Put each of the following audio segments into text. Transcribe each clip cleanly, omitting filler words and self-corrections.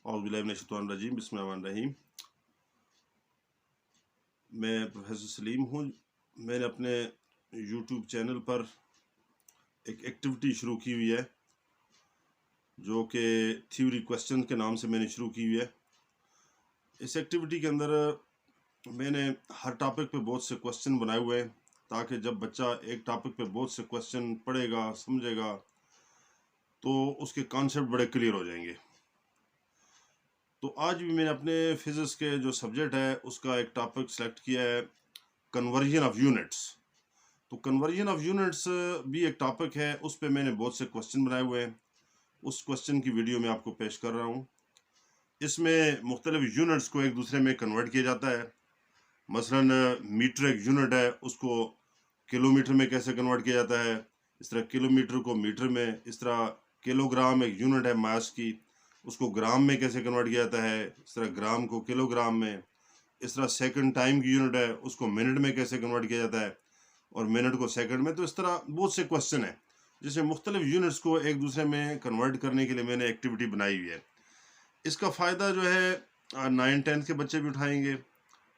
औज़ुबिल्लाहिमिनश्शैतानिर्रजीम बिस्मिल्लाहिर्रहमानिर्रहीम। मैं प्रोफेसर सलीम हूँ। मैंने अपने यूट्यूब चैनल पर एक एक्टिविटी शुरू की हुई है जो कि थ्योरी क्वेश्चन के नाम से मैंने शुरू की हुई है। इस एक्टिविटी के अंदर मैंने हर टॉपिक पे बहुत से क्वेश्चन बनाए हुए हैं ताकि जब बच्चा एक टॉपिक पे बहुत से क्वेश्चन पढ़ेगा, समझेगा, तो उसके कॉन्सेप्ट बड़े क्लियर हो जाएंगे। तो आज भी मैंने अपने फिज़िक्स के जो सब्जेक्ट है उसका एक टॉपिक सेलेक्ट किया है, कन्वर्जन ऑफ यूनिट्स। तो कन्वर्जन ऑफ यूनिट्स भी एक टॉपिक है, उस पे मैंने बहुत से क्वेश्चन बनाए हुए हैं। उस क्वेश्चन की वीडियो मैं आपको पेश कर रहा हूँ। इसमें मुख्तलिफ यूनिट्स को एक दूसरे में कन्वर्ट किया जाता है। मसलन मीटर एक यूनिट है, उसको किलोमीटर में कैसे कन्वर्ट किया जाता है, इस तरह किलोमीटर को मीटर में, इस तरह किलोग्राम एक यूनिट है मास की, उसको ग्राम में कैसे कन्वर्ट किया जाता है, इस तरह ग्राम को किलोग्राम में, इस तरह सेकंड टाइम की यूनिट है, उसको मिनट में कैसे कन्वर्ट किया जाता है और मिनट को सेकंड में। तो इस तरह बहुत से क्वेश्चन हैं जिसमें मुख्तलिफ यूनिट्स को एक दूसरे में कन्वर्ट करने के लिए मैंने एक्टिविटी बनाई हुई है। इसका फ़ायदा जो है 9-10 के बच्चे भी उठाएंगे,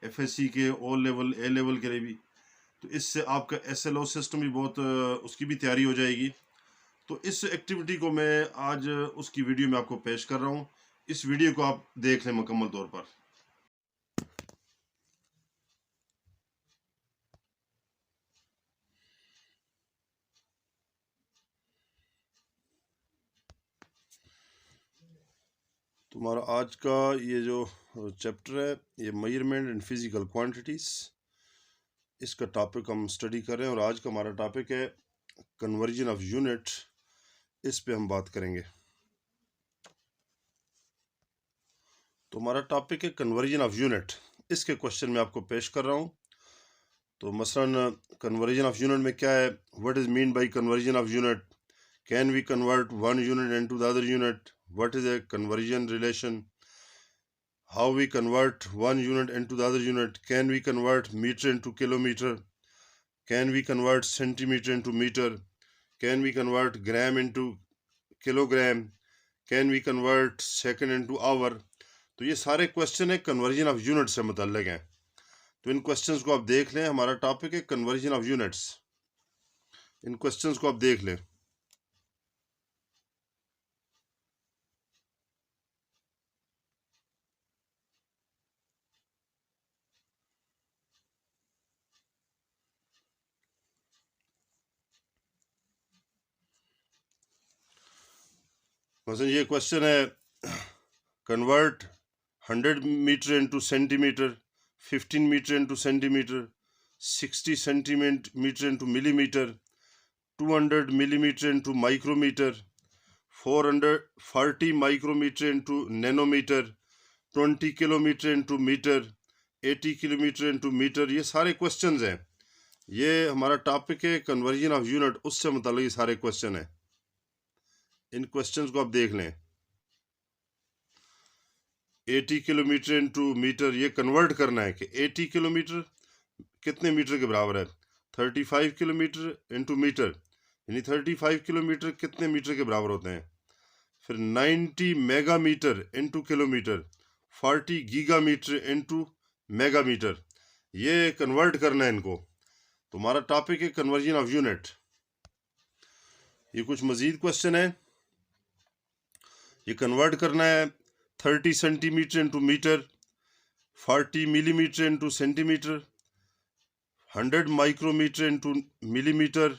FSC के ओ लेवल, A लेवल के लिए भी। तो इससे आपका SLO सिस्टम भी बहुत उसकी भी तैयारी हो जाएगी। तो इस एक्टिविटी को मैं आज उसकी वीडियो में आपको पेश कर रहा हूँ। इस वीडियो को आप देख लें मुकम्मल तौर पर। तुम्हारा आज का ये जो चैप्टर है, ये मेजरमेंट इन फिजिकल क्वांटिटीज़, इसका टॉपिक हम स्टडी कर रहे हैं और आज का हमारा टॉपिक है कन्वर्जन ऑफ यूनिट। इस पे हम बात करेंगे। तो हमारा टॉपिक है कन्वर्जन ऑफ यूनिट। इसके क्वेश्चन मैं आपको पेश कर रहा हूँ। तो मसलन कन्वर्जन ऑफ यूनिट में क्या है, what is mean by conversion of unit, can we convert one unit into the other unit, what is a conversion relation, how we convert one unit into the other unit, can we convert meter into kilometer, can we convert centimeter into meter, can we convert gram into kilogram, can we convert second into hour। तो ये सारे question है conversion of unit से मुतल्लिक हैं। तो इन questions को आप देख लें। हमारा टॉपिक है कन्वर्जन ऑफ यूनिट्स। इन क्वेश्चंस को आप देख लें। मसलन ये क्वेश्चन है, convert 100 metre into centimetre, 15 metre into centimetre, 60 centimetre into millimetre, 200 millimetre into micrometre, 440 micrometre into nanometre, 20 kilometre into metre, 80 kilometre into metre. ये सारे क्वेश्चंस हैं। ये हमारा टॉपिक है कन्वर्जन ऑफ यूनिट, उससे मुताल्लिक ये सारे क्वेश्चन हैं। इन क्वेश्चंस को आप देख लें। 80 किलोमीटर इंटू मीटर, ये कन्वर्ट करना है कि 80 किलोमीटर कितने मीटर के बराबर है। 35 किलोमीटर इंटू मीटर, यानी 35 किलोमीटर कितने मीटर के बराबर होते हैं। फिर 90 मेगामीटर इंटू किलोमीटर, 40 गीगामीटर इंटू मेगामीटर। ये कन्वर्ट करना है इनको। तो हमारा टॉपिक है कन्वर्जन ऑफ यूनिट। ये कुछ मजीद क्वेश्चन है। ये कन्वर्ट करना है 30 centimetre into metre, 40 millimetre into centimetre, 100 micrometre into millimetre,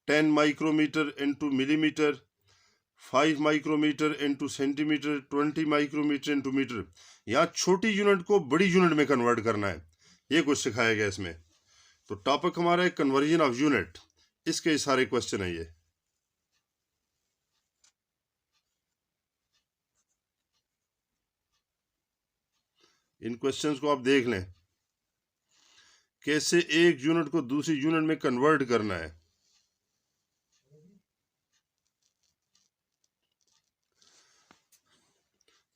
10 micrometre into millimetre, 5 micrometre into centimetre, 20 micrometre into metre. यहाँ छोटी यूनिट को बड़ी यूनिट में कन्वर्ट करना है, ये कुछ सिखाया गया इसमें। तो टॉपिक हमारा है कन्वर्जन ऑफ यूनिट। इसके सारे क्वेश्चन है ये। इन क्वेश्चंस को आप देख लें, कैसे एक यूनिट को दूसरी यूनिट में कन्वर्ट करना है।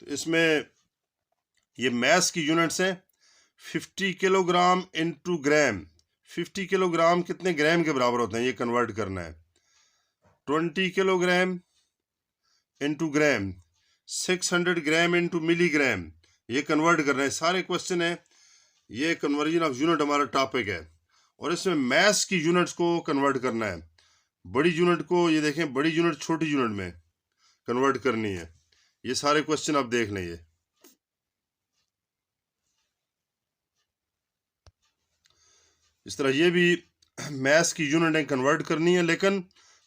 तो इसमें ये मैस की यूनिट्स हैं। 50 किलोग्राम इंटू ग्राम, 50 किलोग्राम कितने ग्राम के बराबर होते हैं, ये कन्वर्ट करना है। 20 kilogram into gram, 600 gram into milligram, ये कन्वर्ट करना है। सारे क्वेश्चन है, ये कन्वर्जन ऑफ यूनिट हमारा टॉपिक है, और इसमें मैथ्स की यूनिट्स को कन्वर्ट करना है। बड़ी यूनिट को, ये देखें, बड़ी यूनिट छोटी यूनिट में कन्वर्ट करनी है। ये सारे क्वेश्चन आप देख लें। ये इस तरह ये भी मैथ्स की यूनिट है, कन्वर्ट करनी है, लेकिन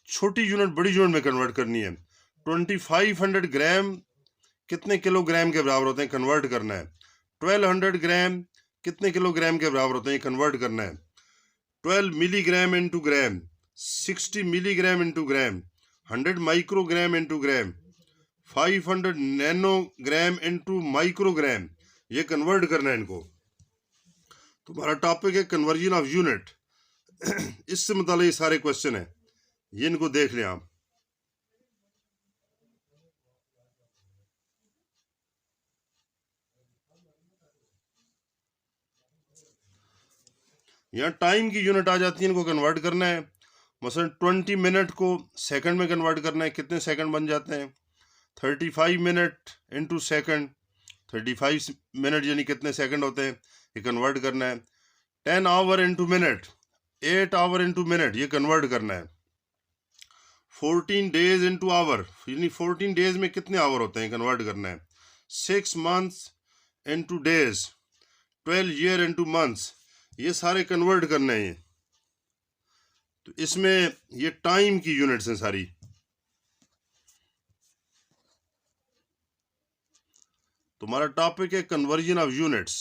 छोटी यूनिट बड़ी यूनिट में कन्वर्ट करनी है। 2500 ग्राम कितने किलोग्राम के बराबर होते हैं, कन्वर्ट करना है। 1200 ग्राम कितने किलोग्राम के बराबर होते हैं, कन्वर्ट करना है। 12 milligram into gram, 60 milligram into gram, 100 microgram into gram, 500 nanogram into microgram, ये कन्वर्ट करना है इनको। तुम्हारा टॉपिक है कन्वर्जन ऑफ यूनिट। इससे मतलब ये सारे क्वेश्चन है, ये इनको देख लें आप। यहाँ टाइम की यूनिट आ जाती है, इनको कन्वर्ट करना है। मसलन 20 मिनट को सेकंड में कन्वर्ट करना है, कितने सेकंड बन जाते हैं। 35 मिनट इंटू सेकंड, 35 मिनट यानी कितने सेकंड होते हैं, ये कन्वर्ट करना है। 10 our into minute, 8 our into minute, ये कन्वर्ट करना है। 14 डेज इंटू आवर, यानी 14 डेज में कितने आवर होते हैं, कन्वर्ट करना है। 6 months into days, 12 year into months, ये सारे कन्वर्ट करने हैं। तो इसमें ये टाइम की यूनिट्स हैं सारी। तुम्हारा टॉपिक है कन्वर्जन ऑफ यूनिट्स,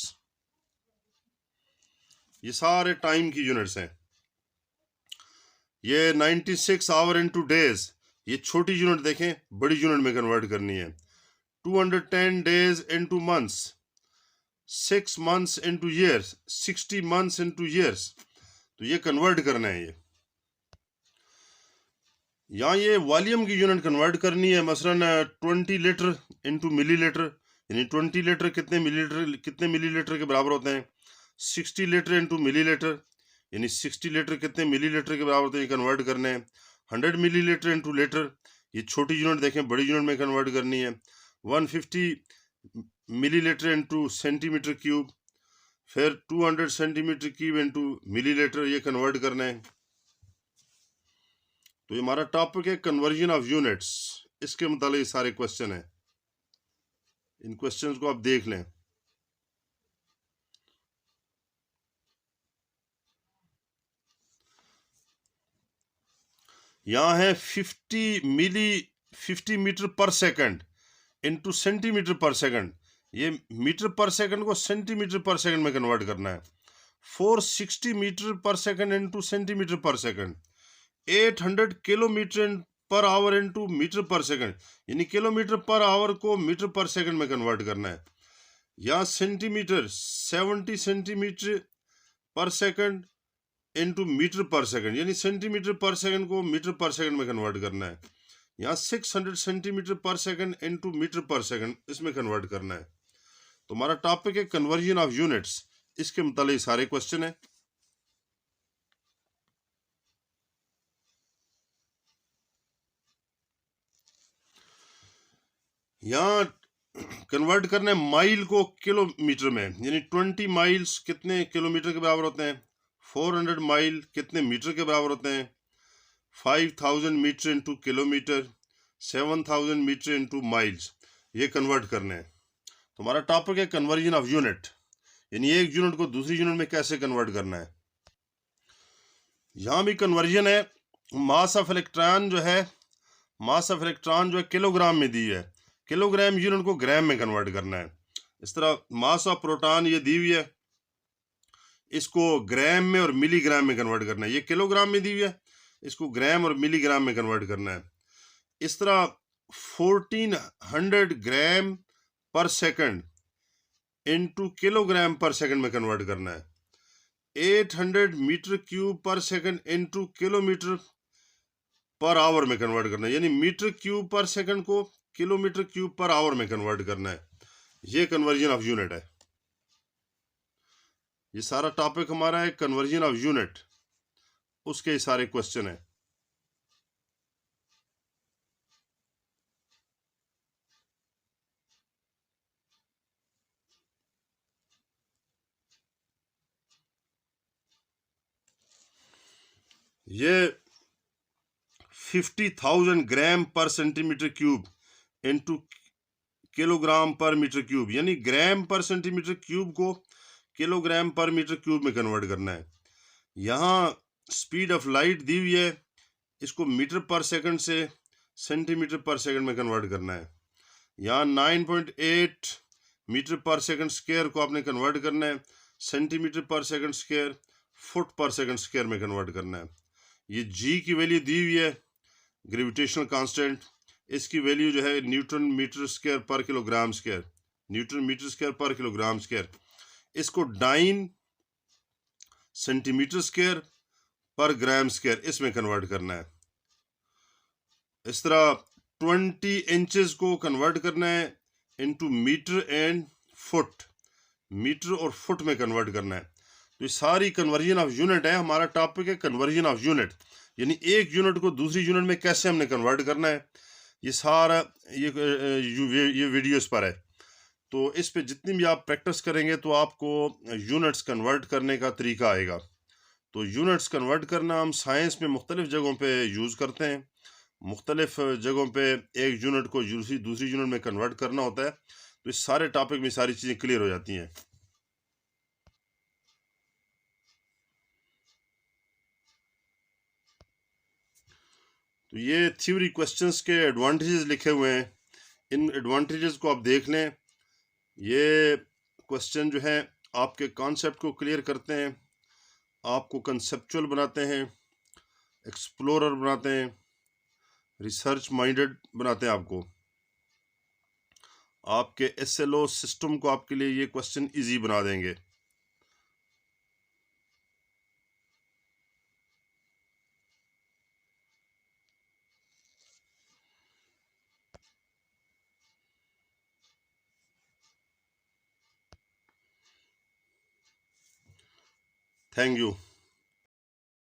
ये सारे टाइम की यूनिट्स हैं। ये 96 आवर इंटू डेज, ये छोटी यूनिट देखें, बड़ी यूनिट में कन्वर्ट करनी है। 210 days into months, 6 months into years, 60 months into years, तो ये कन्वर्ट करना है। ये यहाँ ये वॉल्यूम की यूनिट कन्वर्ट करनी है। मसलन 20 लीटर इंटू मिली लीटर, यानी 20 लीटर कितने मिलीलीटर के बराबर होते हैं। 60 लीटर इंटू मिली लीटर, यानी 60 लीटर कितने मिलीलीटर के बराबर होते हैं, ये कन्वर्ट करने हैं। 100 मिलीलीटर इंटू लीटर, ये छोटी यूनिट देखें, बड़ी यूनिट में कन्वर्ट करनी है। 150 मिलीलीटर इंटू सेंटीमीटर क्यूब, फिर 200 सेंटीमीटर क्यूब इंटू मिलीलीटर, ये कन्वर्ट करना है। तो ये हमारा टॉपिक है कन्वर्जन ऑफ यूनिट्स, इसके मुतालिक सारे क्वेश्चन हैं। इन क्वेश्चंस को आप देख लें। यहां है 50 metre per second into centimetre per second, ये मीटर पर सेकंड को सेंटीमीटर पर सेकंड में कन्वर्ट करना है। 460 metre per second into centimetre per second, 800 kilometre per hour into metre per second, यानी किलोमीटर पर आवर को metre per second में convert करना है। या centimetre 70 centimetre per second into metre per second, यानी सेंटीमीटर पर सेकंड को metre per second में convert करना है। यहाँ 600 centimetre per second into metre per second, इसमें कन्वर्ट करना है। तो हमारा टॉपिक है कन्वर्जन ऑफ यूनिट्स, इसके मुतालिक सारे क्वेश्चन है। यहाँ कन्वर्ट करना है माइल को किलोमीटर में, यानी 20 माइल्स कितने किलोमीटर के बराबर होते हैं। 400 माइल कितने मीटर के बराबर होते हैं। 5000 metre into kilometre, 7000 metre into miles, ये कन्वर्ट करने हैं। तो हमारा टॉपिक है कन्वर्जन ऑफ यूनिट, यानी एक यूनिट को दूसरी यूनिट में कैसे कन्वर्ट करना है। यहाँ भी कन्वर्जन है। मास ऑफ इलेक्ट्रॉन जो है, मास ऑफ इलेक्ट्रॉन जो है किलोग्राम में दी है, किलोग्राम यूनिट को ग्राम में कन्वर्ट करना है। इस तरह मास ऑफ प्रोटॉन ये दी हुई है, इसको ग्राम में और मिलीग्राम में कन्वर्ट करना है। ये किलोग्राम में दी हुई है, इसको ग्राम और मिलीग्राम में कन्वर्ट करना है। इस तरह 1400 ग्राम पर सेकंड इंटू किलोग्राम पर सेकंड में कन्वर्ट करना है। 800 मीटर क्यूब पर second into kilometre per our में कन्वर्ट करना है, यानी मीटर क्यूब पर सेकंड को किलोमीटर क्यूब पर आवर में कन्वर्ट करना है। ये कन्वर्जन ऑफ यूनिट है। ये सारा टॉपिक हमारा है कन्वर्जन ऑफ यूनिट, उसके सारे क्वेश्चन है। ये 50,000 ग्राम पर सेंटीमीटर क्यूब इनटू किलोग्राम पर मीटर क्यूब, यानी ग्राम पर सेंटीमीटर क्यूब को किलोग्राम पर मीटर क्यूब में कन्वर्ट करना है। यहाँ स्पीड ऑफ लाइट दी हुई है, इसको मीटर पर सेकंड से सेंटीमीटर पर सेकंड में कन्वर्ट करना है। यहाँ 9.8 मीटर पर सेकंड स्क्वायर को आपने कन्वर्ट करना है centimetre per second square, foot पर सेकंड स्क्वायर में कन्वर्ट करना है। ये जी की वैल्यू दी हुई है, ग्रेविटेशनल कांस्टेंट, इसकी वैल्यू जो है newton metre square per kilogram square, newton metre square per kilogram square. इसको dyne centimetre square per gram square इसमें कन्वर्ट करना है। इस तरह 20 इंचेस को कन्वर्ट करना है into metre and foot, metre और फुट में कन्वर्ट करना है। तो ये सारी कन्वर्जन ऑफ यूनिट है, हमारा टॉपिक है कन्वर्जन ऑफ यूनिट, यानी एक यूनिट को दूसरी यूनिट में कैसे हमने कन्वर्ट करना है। ये सारा ये वीडियो इस पर है। तो इस पे जितनी भी आप प्रैक्टिस करेंगे तो आपको यूनिट्स कन्वर्ट करने का तरीका आएगा। तो यूनिट्स कन्वर्ट करना हम साइंस में मुख्तलिफ जगहों पे यूज़ करते हैं, मुख्तलिफ जगहों पे एक यूनिट को दूसरी यूनिट में कन्वर्ट करना होता है। तो इस सारे टॉपिक में सारी चीज़ें क्लियर हो जाती हैं। तो ये थ्योरी क्वेश्चंस के एडवांटेजेस लिखे हुए हैं, इन एडवांटेजेस को आप देख लें। ये क्वेश्चन जो है आपके कॉन्सेप्ट को क्लियर करते हैं, आपको कंसेप्चुअल बनाते हैं, एक्सप्लोरर बनाते हैं, रिसर्च माइंडेड बनाते हैं आपको। आपके SLO सिस्टम को आपके लिए ये क्वेश्चन इजी बना देंगे। Thank you.